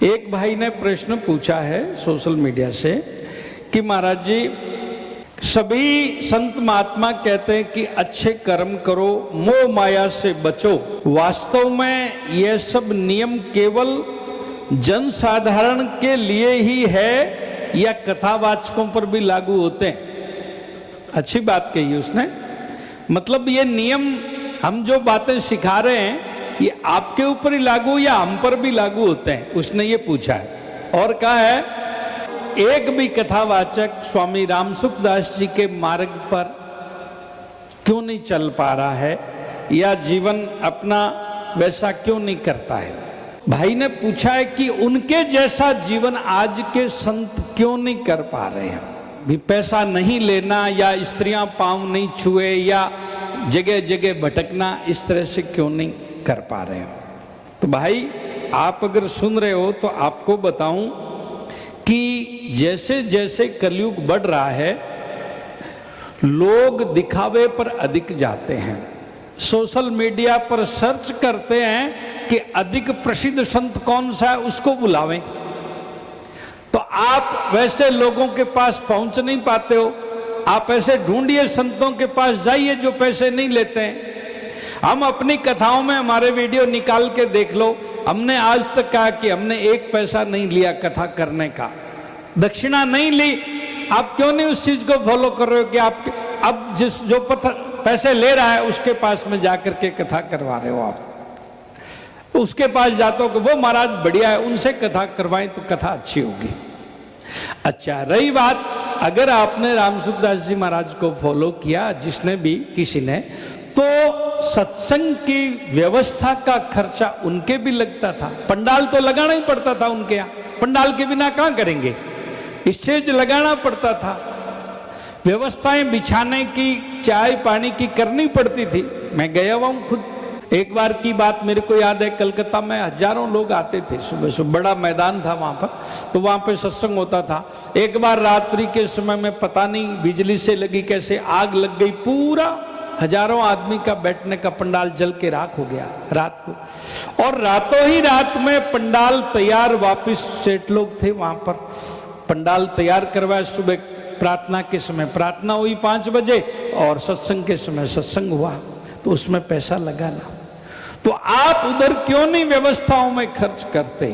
एक भाई ने प्रश्न पूछा है सोशल मीडिया से कि महाराज जी, सभी संत महात्मा कहते हैं कि अच्छे कर्म करो, मोह माया से बचो। वास्तव में यह सब नियम केवल जनसाधारण के लिए ही है या कथावाचकों पर भी लागू होते हैं? अच्छी बात कही उसने। मतलब ये नियम हम जो बातें सिखा रहे हैं ये आपके ऊपर ही लागू या हम पर भी लागू होते हैं, उसने ये पूछा है। और कहा है एक भी कथावाचक स्वामी रामसुखदास जी के मार्ग पर क्यों नहीं चल पा रहा है या जीवन अपना वैसा क्यों नहीं करता है। भाई ने पूछा है कि उनके जैसा जीवन आज के संत क्यों नहीं कर पा रहे हैं। भी पैसा नहीं लेना या स्त्रियां पांव नहीं छुए या जगह जगह भटकना, इस तरह से क्यों नहीं कर पा रहे हैं। तो भाई आप अगर सुन रहे हो तो आपको बताऊं कि जैसे जैसे कलयुग बढ़ रहा है लोग दिखावे पर अधिक जाते हैं। सोशल मीडिया पर सर्च करते हैं कि अधिक प्रसिद्ध संत कौन सा है, उसको बुलावें। तो आप वैसे लोगों के पास पहुंच नहीं पाते हो, आप ऐसे ढूंढिए संतों के पास जाइए जो पैसे नहीं लेते हैं। हम अपनी कथाओं में हमारे वीडियो निकाल के देख लो, हमने आज तक कहा कि हमने एक पैसा नहीं लिया कथा करने का, दक्षिणा नहीं ली। आप क्यों नहीं उस चीज को फॉलो कर रहे हो कि आप अब जिस जो पैसे ले रहा है उसके पास में जाकर के कथा करवा रहे हो। आप उसके पास जाते हो कि वो महाराज बढ़िया है, उनसे कथा करवाएं तो कथा अच्छी होगी। अच्छा, रही बात अगर आपने रामसुखदास जी महाराज को फॉलो किया, जिसने भी किसी ने, तो सत्संग की व्यवस्था का खर्चा उनके भी लगता था। पंडाल तो लगाना ही पड़ता था उनके यहाँ, पंडाल के बिना कहां करेंगे, स्टेज लगाना पड़ता था, व्यवस्थाएं बिछाने की, चाय पानी की करनी पड़ती थी। मैं गया हुआ हूं खुद। एक बार की बात मेरे को याद है, कलकत्ता में हजारों लोग आते थे सुबह सुबह, बड़ा मैदान था वहां पर, तो वहां पे सत्संग होता था। एक बार रात्रि के समय में पता नहीं बिजली से लगी कैसे आग लग गई, पूरा हजारों आदमी का बैठने का पंडाल जल के राख हो गया रात को। और रातों ही रात में पंडाल तैयार, वापिस सेठ लोग थे वहां पर, पंडाल तैयार करवाया। सुबह प्रार्थना के समय प्रार्थना हुई 5 बजे और सत्संग के समय सत्संग हुआ, तो उसमें पैसा लगाना। तो आप उधर क्यों नहीं व्यवस्थाओं में खर्च करते?